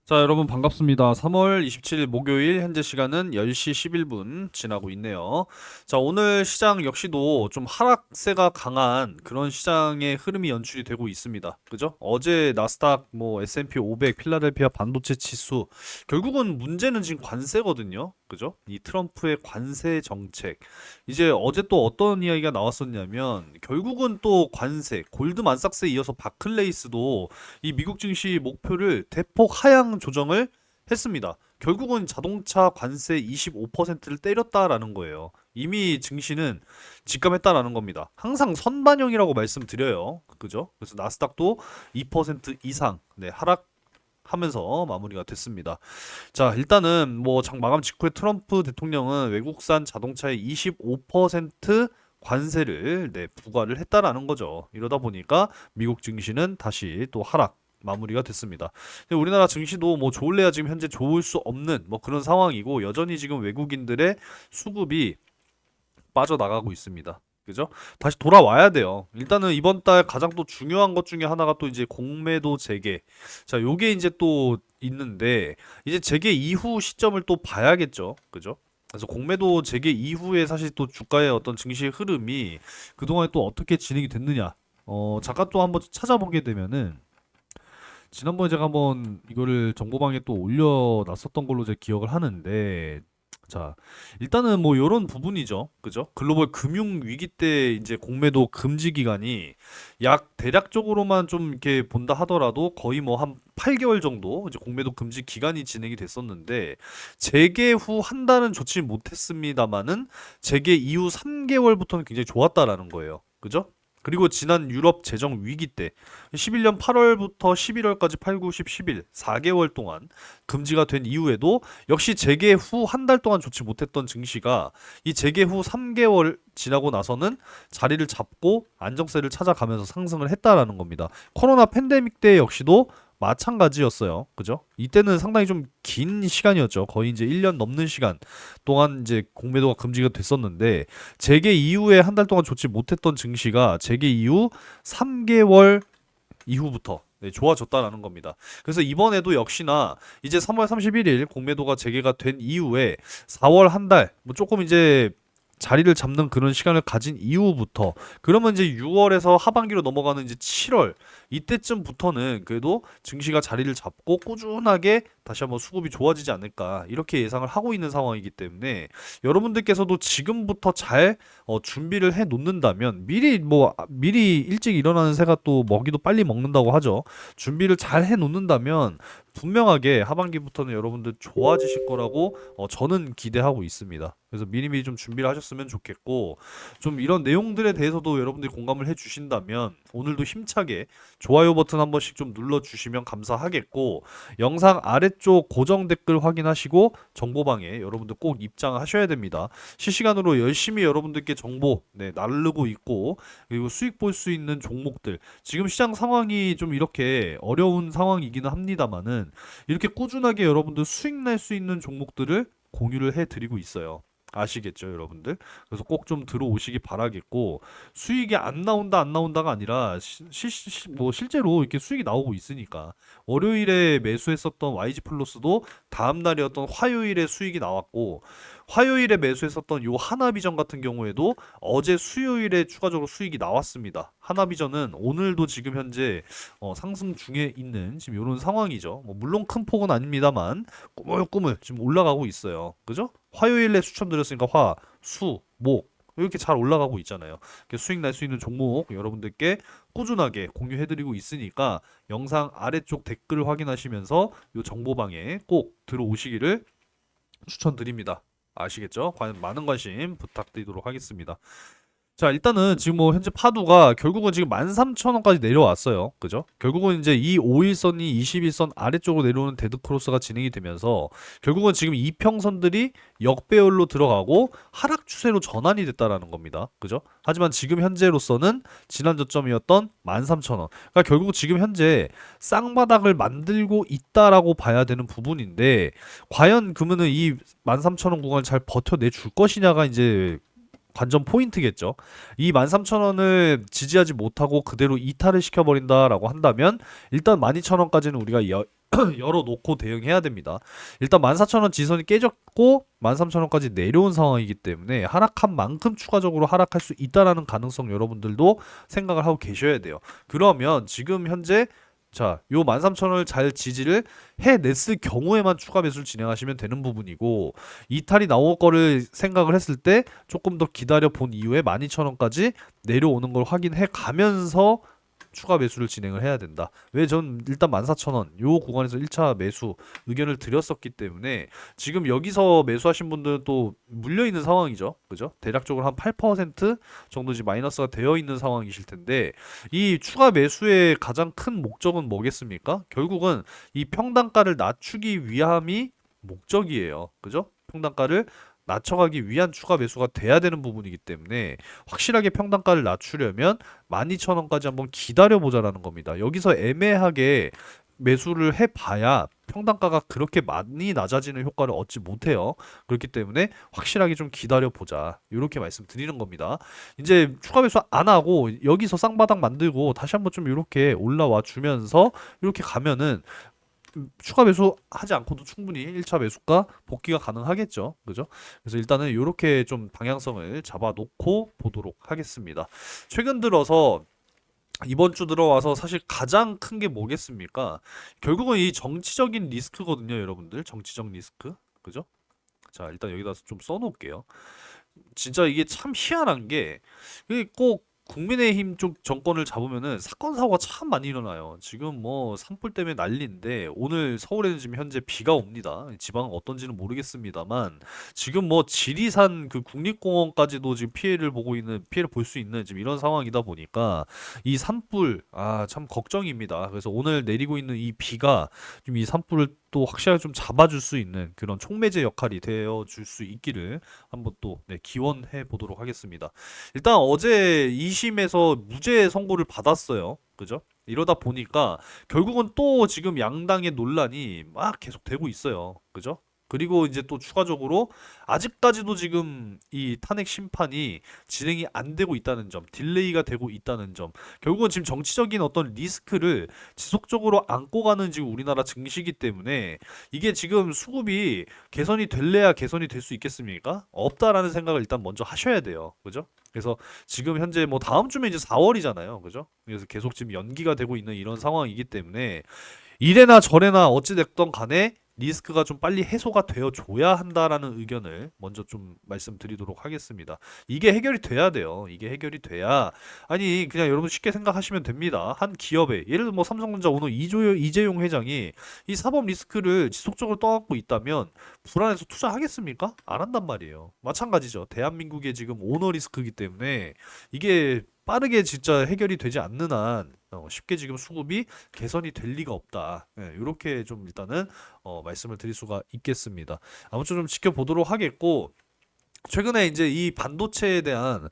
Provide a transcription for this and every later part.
자, 여러분 반갑습니다. 3월 27일 목요일 현재 시간은 10시 11분 지나고 있네요. 자, 오늘 시장 역시도 좀 하락세가 강한 그런 시장의 흐름이 연출이 되고 있습니다. 그죠? 어제 나스닥, S&P 500, 필라델피아 반도체 지수 결국은 문제는 지금 관세거든요. 그죠? 이 트럼프의 관세 정책. 이제 어제 또 어떤 이야기가 나왔었냐면 결국은 또 관세, 골드만삭스에 이어서 바클레이스도 이 미국 증시 목표를 대폭 하향 조정을 했습니다. 결국은 자동차 관세 25%를 때렸다라는 거예요. 이미 증시는 직감했다라는 겁니다. 항상 선반영이라고 말씀드려요. 그죠? 그래서 나스닥도 2% 이상 하락하면서 마무리가 됐습니다. 자, 일단은 장 마감 직후에 트럼프 대통령은 외국산 자동차에 25% 관세를 부과를 했다라는 거죠. 이러다 보니까 미국 증시는 다시 또 하락 마무리가 됐습니다. 근데 우리나라 증시도 좋을래야 지금 현재 좋을 수 없는 그런 상황이고 여전히 지금 외국인들의 수급이 빠져나가고 있습니다. 그죠? 다시 돌아와야 돼요. 일단은 이번 달 가장 또 중요한 것 중에 하나가 또 이제 공매도 재개. 자, 요게 이제 또 있는데 이제 재개 이후 시점을 또 봐야겠죠. 그죠? 그래서 공매도 재개 이후에 사실 또 주가의 어떤 증시 흐름이 그동안에 또 어떻게 진행이 됐느냐. 잠깐 또 한번 찾아보게 되면은 지난번에 제가 한번 이거를 정보방에 또 올려놨었던 걸로 제가 기억을 하는데, 자, 일단은 요런 부분이죠. 그죠? 글로벌 금융 위기 때 이제 공매도 금지 기간이 약 대략적으로만 좀 이렇게 본다 하더라도 거의 한 8개월 정도 이제 공매도 금지 기간이 진행이 됐었는데, 재개 후 한 달은 좋지 못했습니다만은 재개 이후 3개월부터는 굉장히 좋았다라는 거예요. 그죠? 그리고 지난 유럽 재정 위기 때 11년 8월부터 11월까지 8, 9, 10, 11 4개월 동안 금지가 된 이후에도 역시 재개 후 한 달 동안 좋지 못했던 증시가 이 재개 후 3개월 지나고 나서는 자리를 잡고 안정세를 찾아가면서 상승을 했다라는 겁니다. 코로나 팬데믹 때 역시도 마찬가지였어요. 그죠? 이때는 상당히 좀 긴 시간이었죠. 거의 이제 1년 넘는 시간 동안 이제 공매도가 금지가 됐었는데 재개 이후에 한 달 동안 좋지 못했던 증시가 재개 이후 3개월 이후부터 좋아졌다라는 겁니다. 그래서 이번에도 역시나 이제 3월 31일 공매도가 재개가 된 이후에 4월 한 달, 조금 이제 자리를 잡는 그런 시간을 가진 이후부터 그러면 이제 6월에서 하반기로 넘어가는 이제 7월 이때쯤부터는 그래도 증시가 자리를 잡고 꾸준하게 다시 한번 수급이 좋아지지 않을까 이렇게 예상을 하고 있는 상황이기 때문에 여러분들께서도 지금부터 잘 준비를 해 놓는다면 미리 일찍 일어나는 새가 또 먹이도 빨리 먹는다고 하죠. 준비를 잘 해 놓는다면 분명하게 하반기부터는 여러분들 좋아지실 거라고 저는 기대하고 있습니다. 그래서 미리미리 좀 준비를 하셨으면 좋겠고 좀 이런 내용들에 대해서도 여러분들이 공감을 해 주신다면 오늘도 힘차게 좋아요 버튼 한 번씩 좀 눌러 주시면 감사하겠고 영상 아래쪽 고정 댓글 확인하시고 정보방에 여러분들 꼭 입장하셔야 됩니다. 실시간으로 열심히 여러분들께 정보 나르고 있고 그리고 수익 볼 수 있는 종목들 지금 시장 상황이 좀 이렇게 어려운 상황이기는 합니다만은 이렇게 꾸준하게 여러분들 수익 낼 수 있는 종목들을 공유를 해드리고 있어요. 아시겠죠, 여러분들? 그래서 꼭 좀 들어오시기 바라겠고 수익이 안 나온다 안 나온다가 아니라 실제로 이렇게 수익이 나오고 있으니까 월요일에 매수했었던 YG 플러스도 다음 날이었던 화요일에 수익이 나왔고 화요일에 매수했었던 요 하나비전 같은 경우에도 어제 수요일에 추가적으로 수익이 나왔습니다. 하나비전은 오늘도 지금 현재 상승 중에 있는 지금 이런 상황이죠. 물론 큰 폭은 아닙니다만 꾸물꾸물 지금 올라가고 있어요. 그죠? 화요일에 추천드렸으니까 화, 수, 목 이렇게 잘 올라가고 있잖아요. 이렇게 수익 날 수 있는 종목 여러분들께 꾸준하게 공유해드리고 있으니까 영상 아래쪽 댓글을 확인하시면서 이 정보방에 꼭 들어오시기를 추천드립니다. 아시겠죠? 많은 관심 부탁드리도록 하겠습니다. 자, 일단은 지금 현재 파도가 결국은 지금 13,000원까지 내려왔어요. 그죠? 결국은 이제 이 5일선이 21선 아래쪽으로 내려오는 데드크로스가 진행이 되면서 결국은 지금 이평선들이 역배열로 들어가고 하락 추세로 전환이 됐다라는 겁니다. 그죠? 하지만 지금 현재로서는 지난 저점이었던 13,000원. 그러니까 결국 지금 현재 쌍바닥을 만들고 있다라고 봐야 되는 부분인데 과연 그러면은 이 13,000원 구간을 잘 버텨내 줄 것이냐가 이제 관전 포인트겠죠. 이 13,000원을 지지하지 못하고 그대로 이탈을 시켜버린다라고 한다면 일단 12,000원까지는 우리가 열어놓고 대응해야 됩니다. 일단 14,000원 지선이 깨졌고 13,000원까지 내려온 상황이기 때문에 하락한 만큼 추가적으로 하락할 수 있다라는 가능성 여러분들도 생각을 하고 계셔야 돼요. 그러면 지금 현재 자, 요 13,000원을 잘 지지를 해냈을 경우에만 추가 매수를 진행하시면 되는 부분이고, 이탈이 나올 거를 생각을 했을 때 조금 더 기다려 본 이후에 12,000원까지 내려오는 걸 확인해 가면서 추가 매수를 진행을 해야 된다. 왜 전 일단 14,000원 요 구간에서 1차 매수 의견을 드렸었기 때문에 지금 여기서 매수하신 분들은 또 물려 있는 상황이죠. 그죠? 대략적으로 한 8% 정도 이제 마이너스가 되어 있는 상황이실 텐데 이 추가 매수의 가장 큰 목적은 뭐겠습니까? 결국은 이 평단가를 낮추기 위함이 목적이에요. 그죠? 평단가를 낮춰가기 위한 추가 매수가 돼야 되는 부분이기 때문에 확실하게 평단가를 낮추려면 12,000원까지 한번 기다려보자라는 겁니다. 여기서 애매하게 매수를 해봐야 평단가가 그렇게 많이 낮아지는 효과를 얻지 못해요. 그렇기 때문에 확실하게 좀 기다려보자. 이렇게 말씀드리는 겁니다. 이제 추가 매수 안 하고 여기서 쌍바닥 만들고 다시 한번 좀 이렇게 올라와 주면서 이렇게 가면은 추가 매수하지 않고도 충분히 1차 매수가 복귀가 가능하겠죠. 그죠? 그래서 일단은 이렇게 좀 방향성을 잡아놓고 보도록 하겠습니다. 최근 들어서 이번 주 들어와서 사실 가장 큰 게 뭐겠습니까? 결국은 이 정치적인 리스크거든요, 여러분들. 정치적 리스크. 그죠? 자, 일단 여기다 좀 써놓을게요. 진짜 이게 참 희한한 게, 이게 꼭 국민의힘 쪽 정권을 잡으면은 사건 사고가 참 많이 일어나요. 지금 뭐 산불 때문에 난리인데 오늘 서울에는 지금 현재 비가 옵니다. 지방은 어떤지는 모르겠습니다만 지금 뭐 지리산 그 국립공원까지도 지금 피해를 볼 수 있는 지금 이런 상황이다 보니까 이 산불 참 걱정입니다. 그래서 오늘 내리고 있는 이 비가 좀 이 산불을 또 확실하게 좀 잡아줄 수 있는 그런 촉매제 역할이 되어 줄 수 있기를 한번 또 기원해 보도록 하겠습니다. 일단 어제 2심에서 무죄 선고를 받았어요. 그죠? 이러다 보니까 결국은 또 지금 양당의 논란이 막 계속되고 있어요. 그죠? 그리고 이제 또 추가적으로 아직까지도 지금 이 탄핵 심판이 진행이 안 되고 있다는 점, 딜레이가 되고 있다는 점, 결국은 지금 정치적인 어떤 리스크를 지속적으로 안고 가는 지금 우리나라 증시이기 때문에 이게 지금 수급이 개선이 될래야 개선이 될 수 있겠습니까? 없다라는 생각을 일단 먼저 하셔야 돼요. 그죠? 그래서 지금 현재 뭐 다음 주면 이제 4월이잖아요. 그죠? 그래서 계속 지금 연기가 되고 있는 이런 상황이기 때문에 이래나 저래나 어찌됐던 간에 리스크가 좀 빨리 해소가 되어 줘야 한다라는 의견을 먼저 좀 말씀드리도록 하겠습니다. 이게 해결이 돼야 돼요. 이게 해결이 돼야 아니 그냥 여러분 쉽게 생각하시면 됩니다. 한 기업에 예를 들어 뭐 삼성전자 오늘 이재용 회장이 이 사법 리스크를 지속적으로 떠안고 있다면 불안해서 투자하겠습니까? 안 한단 말이에요. 마찬가지죠. 대한민국의 지금 오너 리스크이기 때문에 이게 빠르게 진짜 해결이 되지 않는 한 쉽게 지금 수급이 개선이 될 리가 없다. 이렇게 좀 일단은 말씀을 드릴 수가 있겠습니다. 아무튼 좀 지켜보도록 하겠고 최근에 이제 이 반도체에 대한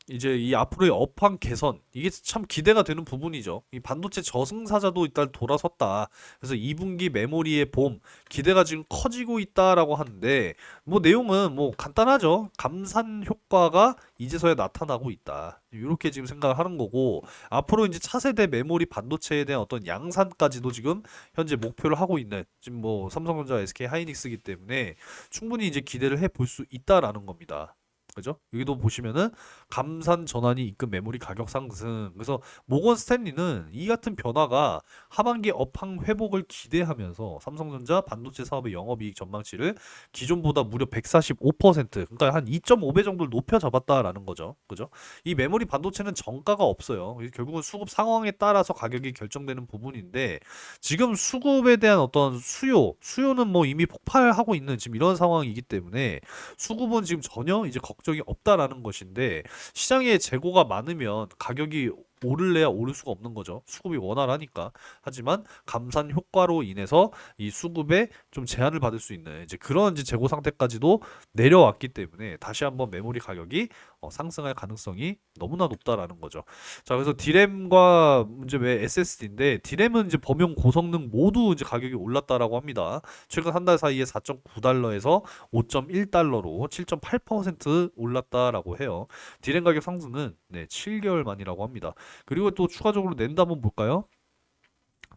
이제 이 앞으로의 업황 개선 이게 참 기대가 되는 부분이죠. 이 반도체 저승사자도 일단 돌아섰다. 그래서 2분기 메모리의 봄 기대가 지금 커지고 있다라고 하는데 뭐 내용은 뭐 간단하죠. 감산 효과가 이제서야 나타나고 있다. 이렇게 지금 생각을 하는 거고 앞으로 이제 차세대 메모리 반도체에 대한 어떤 양산까지도 지금 현재 목표를 하고 있는 지금 뭐 삼성전자, SK 하이닉스이기 때문에 충분히 이제 기대를 해 볼 수 있다라는 겁니다. 그죠? 여기도 보시면은 감산 전환이 이끈 메모리 가격 상승. 그래서 모건 스탠리는 이 같은 변화가 하반기 업황 회복을 기대하면서 삼성전자 반도체 사업의 영업이익 전망치를 기존보다 무려 145% 그러니까 한 2.5배 정도를 높여 잡았다라는 거죠. 그죠? 이 메모리 반도체는 정가가 없어요. 결국은 수급 상황에 따라서 가격이 결정되는 부분인데 지금 수급에 대한 어떤 수요는 뭐 이미 폭발하고 있는 지금 이런 상황이기 때문에 수급은 지금 전혀 이제 걱정이 없다라는 것인데 시장에 재고가 많으면 가격이 오를래야 오를 수가 없는 거죠. 수급이 원활하니까. 하지만 감산 효과로 인해서 이 수급에 좀 제한을 받을 수 있는 이제 그런 이제 재고 상태까지도 내려왔기 때문에 다시 한번 메모리 가격이 상승할 가능성이 너무나 높다라는 거죠. 자, 그래서 디램과 이제 왜 SSD인데 디램은 이제 범용 고성능 모두 이제 가격이 올랐다라고 합니다. 최근 한 달 사이에 4.9달러에서 5.1달러로 7.8% 올랐다라고 해요. 디램 가격 상승은 7개월 만이라고 합니다. 그리고 또 추가적으로 낸다 한번 볼까요?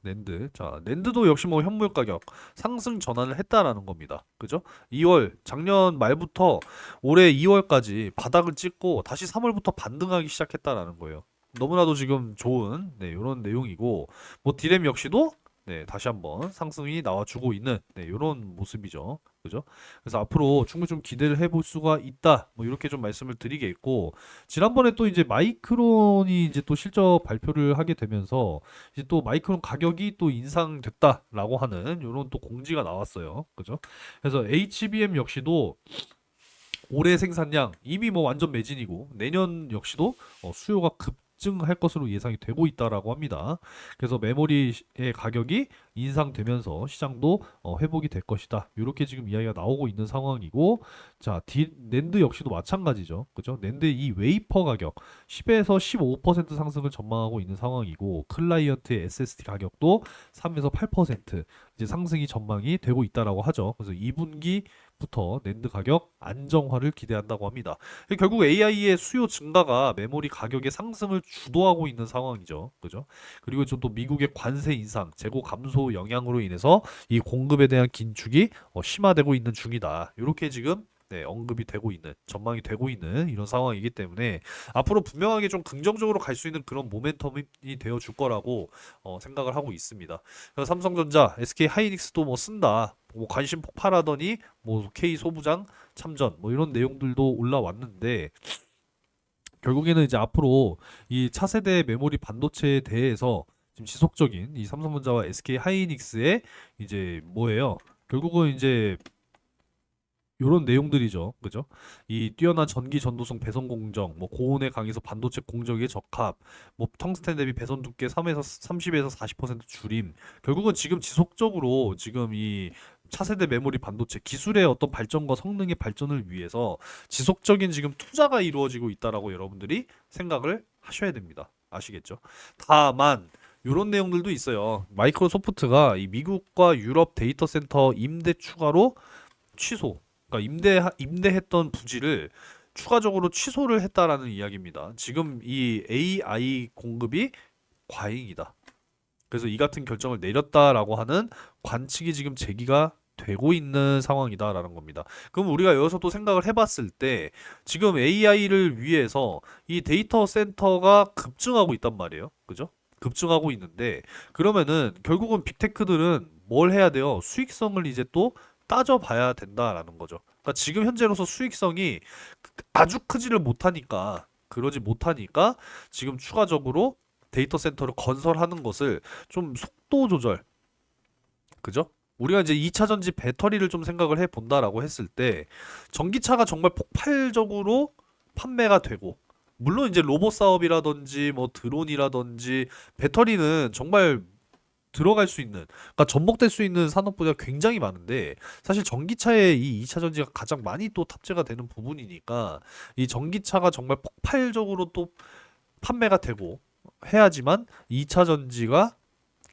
낸드. 자, 낸드도 역시 뭐 현물 가격 상승 전환을 했다라는 겁니다. 그죠? 2월 작년 말부터 올해 2월까지 바닥을 찍고 다시 3월부터 반등하기 시작했다라는 거예요. 너무나도 지금 좋은 이런 내용이고 뭐 디램 역시도 다시 한번 상승이 나와주고 있는 이런 모습이죠. 그죠? 그래서 앞으로 충분히 좀 기대를 해볼 수가 있다. 뭐 이렇게 좀 말씀을 드리겠고 지난번에 또 이제 마이크론이 이제 또 실적 발표를 하게 되면서 이제 또 마이크론 가격이 또 인상됐다라고 하는 이런 또 공지가 나왔어요. 그죠? 그래서 HBM 역시도 올해 생산량 이미 뭐 완전 매진이고 내년 역시도 수요가 급증할 것으로 예상이 되고 있다라고 합니다. 그래서 메모리의 가격이 인상되면서 시장도 회복이 될 것이다. 이렇게 지금 이야기가 나오고 있는 상황이고 자, 낸드 역시도 마찬가지죠. 그죠? 낸드 이 웨이퍼 가격 10에서 15% 상승을 전망하고 있는 상황이고 클라이언트의 SSD 가격도 3에서 8% 이제 상승이 전망이 되고 있다라고 하죠. 그래서 2분기부터 낸드 가격 안정화를 기대한다고 합니다. 결국 AI의 수요 증가가 메모리 가격의 상승을 주도하고 있는 상황이죠. 그죠? 그리고 또 미국의 관세 인상, 재고 감소 영향으로 인해서 이 공급에 대한 긴축이 심화되고 있는 중이다. 이렇게 지금 언급이 되고 있는, 전망이 되고 있는 이런 상황이기 때문에 앞으로 분명하게 좀 긍정적으로 갈 수 있는 그런 모멘텀이 되어 줄 거라고 생각을 하고 있습니다. 그래서 삼성전자, SK 하이닉스도 뭐 쓴다. 뭐 관심 폭발하더니 뭐 K 소부장 참전 뭐 이런 내용들도 올라왔는데 결국에는 이제 앞으로 이 차세대 메모리 반도체에 대해서 지금 지속적인 이 삼성전자와 SK 하이닉스의 이제 뭐예요? 결국은 이제 요런 내용들이죠. 그죠? 이 뛰어난 전기 전도성 배선 공정, 뭐 고온에 강해서 반도체 공정에 적합, 뭐 텅스텐 대비 배선 두께 3에서 30에서 40% 줄임. 결국은 지금 지속적으로 지금 이 차세대 메모리 반도체 기술의 어떤 발전과 성능의 발전을 위해서 지속적인 지금 투자가 이루어지고 있다라고 여러분들이 생각을 하셔야 됩니다. 아시겠죠? 다만 요런 내용들도 있어요. 마이크로소프트가 이 미국과 유럽 데이터 센터 임대 추가로 취소. 그러니까 임대했던 부지를 추가적으로 취소를 했다라는 이야기입니다. 지금 이 AI 공급이 과잉이다. 그래서 이 같은 결정을 내렸다라고 하는 관측이 지금 제기가 되고 있는 상황이다라는 겁니다. 그럼 우리가 여기서 또 생각을 해봤을 때 지금 AI를 위해서 이 데이터 센터가 급증하고 있단 말이에요. 그죠? 급증하고 있는데 그러면은 결국은 빅테크들은 뭘 해야 돼요? 수익성을 이제 또 따져봐야 된다라는 거죠. 그러니까 지금 현재로서 수익성이 아주 크지를 못하니까 그러지 못하니까 지금 추가적으로 데이터 센터를 건설하는 것을 좀 속도 조절, 그죠? 우리가 이제 2차 전지 배터리를 좀 생각을 해 본다라고 했을 때 전기차가 정말 폭발적으로 판매가 되고 물론 이제 로봇 사업이라든지 뭐 드론이라든지 배터리는 정말 들어갈 수 있는, 그러니까 접목될 수 있는 산업 분야가 굉장히 많은데 사실 전기차에 이 2차 전지가 가장 많이 또 탑재가 되는 부분이니까 이 전기차가 정말 폭발적으로 또 판매가 되고 해야지만 2차 전지가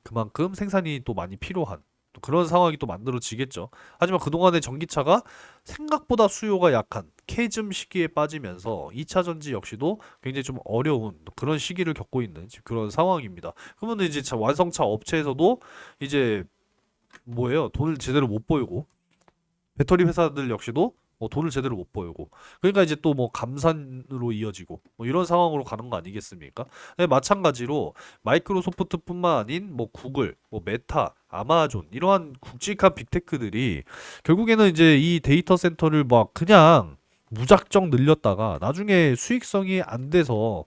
그만큼 생산이 또 많이 필요한 또 그런 상황이 또 만들어지겠죠. 하지만 그동안의 전기차가 생각보다 수요가 약한 캐즘 시기에 빠지면서 2차 전지 역시도 굉장히 좀 어려운 그런 시기를 겪고 있는 지금 그런 상황입니다. 그러면 이제 완성차 업체에서도 이제 뭐예요? 돈을 제대로 못 벌고 배터리 회사들 역시도 돈을 제대로 못 벌고 그러니까 이제 또 뭐 감산으로 이어지고 뭐 이런 상황으로 가는 거 아니겠습니까? 네, 마찬가지로 마이크로소프트뿐만 아닌 뭐 구글, 뭐 메타, 아마존 이러한 굵직한 빅테크들이 결국에는 이제 이 데이터 센터를 막 그냥 무작정 늘렸다가 나중에 수익성이 안 돼서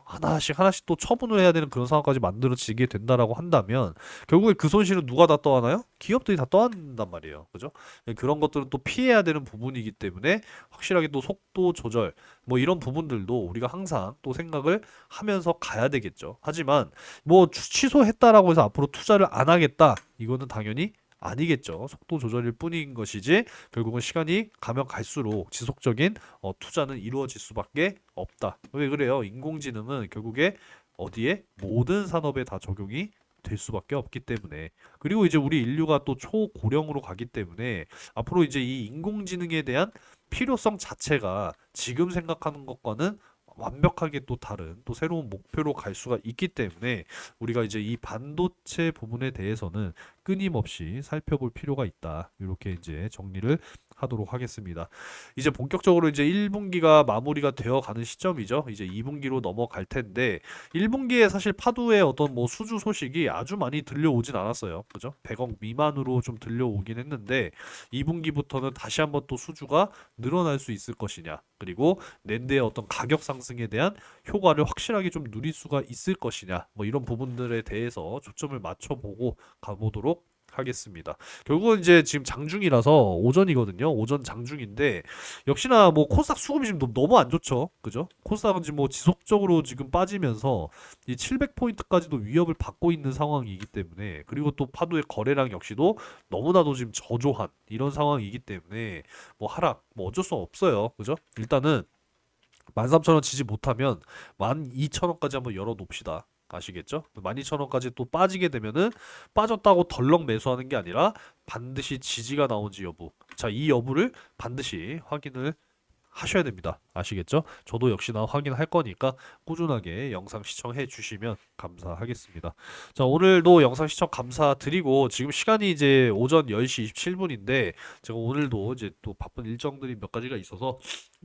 하나씩 하나씩 또 처분을 해야 되는 그런 상황까지 만들어지게 된다라고 한다면 결국에 그 손실은 누가 다 떠안아요? 기업들이 다 떠안는단 말이에요. 그죠? 그런 것들은 또 피해야 되는 부분이기 때문에 확실하게 또 속도 조절 뭐 이런 부분들도 우리가 항상 또 생각을 하면서 가야 되겠죠. 하지만 뭐 취소했다라고 해서 앞으로 투자를 안 하겠다. 이거는 당연히 아니겠죠. 속도 조절일 뿐인 것이지 결국은 시간이 가면 갈수록 지속적인 투자는 이루어질 수밖에 없다. 왜 그래요? 인공지능은 결국에 어디에 모든 산업에 다 적용이 될 수밖에 없기 때문에 그리고 이제 우리 인류가 또 초고령으로 가기 때문에 앞으로 이제 이 인공지능에 대한 필요성 자체가 지금 생각하는 것과는 완벽하게 또 다른 또 새로운 목표로 갈 수가 있기 때문에 우리가 이제 이 반도체 부분에 대해서는 끊임없이 살펴볼 필요가 있다. 이렇게 이제 정리를 하도록 하겠습니다. 이제 본격적으로 이제 1분기가 마무리가 되어 가는 시점이죠. 이제 2분기로 넘어갈 텐데 1분기에 사실 파도의 어떤 뭐 수주 소식이 아주 많이 들려오진 않았어요. 그죠? 100억 미만으로 좀 들려오긴 했는데 2분기부터는 다시 한번 또 수주가 늘어날 수 있을 것이냐. 그리고 낸드의 어떤 가격 상승에 대한 효과를 확실하게 좀 누릴 수가 있을 것이냐. 뭐 이런 부분들에 대해서 초점을 맞춰보고 가보도록 하겠습니다. 결국은 이제 지금 장중이라서 오전이거든요. 오전 장중인데 역시나 뭐 코스닥 수급이 지금 너무 안 좋죠. 그죠? 코스닥은 지금 뭐 지속적으로 지금 빠지면서 이 700포인트까지도 위협을 받고 있는 상황이기 때문에 그리고 또 파도의 거래량 역시도 너무나도 지금 저조한 이런 상황이기 때문에 뭐 하락 뭐 어쩔 수 없어요. 그죠? 일단은 13,000원 지지 못하면 12,000원까지 한번 열어 놓읍시다. 아시겠죠? 12,000원까지 또 빠지게 되면은 빠졌다고 덜렁 매수하는 게 아니라 반드시 지지가 나온지 여부. 자, 이 여부를 반드시 확인을 하셔야 됩니다. 아시겠죠? 저도 역시나 확인할 거니까 꾸준하게 영상 시청해 주시면 감사하겠습니다. 자, 오늘도 영상 시청 감사드리고 지금 시간이 이제 오전 10시 27분인데 제가 오늘도 이제 또 바쁜 일정들이 몇 가지가 있어서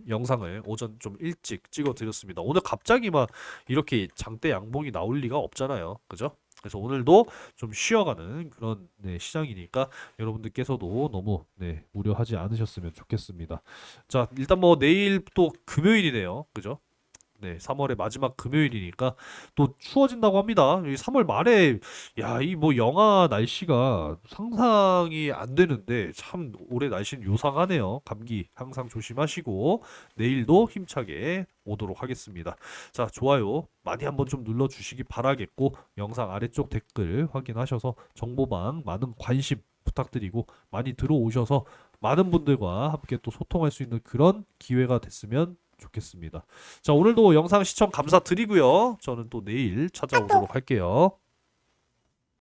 영상을 오전 좀 일찍 찍어 드렸습니다. 오늘 갑자기 막 이렇게 장대 양봉이 나올 리가 없잖아요. 그죠? 그래서 오늘도 좀 쉬어가는 그런 네, 시장이니까 여러분들께서도 너무 네, 무료하지 않으셨으면 좋겠습니다. 자, 일단 뭐 내일 또 금요일이네요. 그죠? 네, 3월의 마지막 금요일이니까 또 추워진다고 합니다. 이 3월 말에 야, 이 뭐 영하 날씨가 상상이 안 되는데 참 올해 날씨는 요상하네요. 감기 항상 조심하시고 내일도 힘차게 오도록 하겠습니다. 자, 좋아요 많이 한번 좀 눌러주시기 바라겠고 영상 아래쪽 댓글 확인하셔서 정보방 많은 관심 부탁드리고 많이 들어오셔서 많은 분들과 함께 또 소통할 수 있는 그런 기회가 됐으면 좋겠습니다. 자, 오늘도 영상 시청 감사드리고요. 저는 또 내일 찾아오도록 할게요.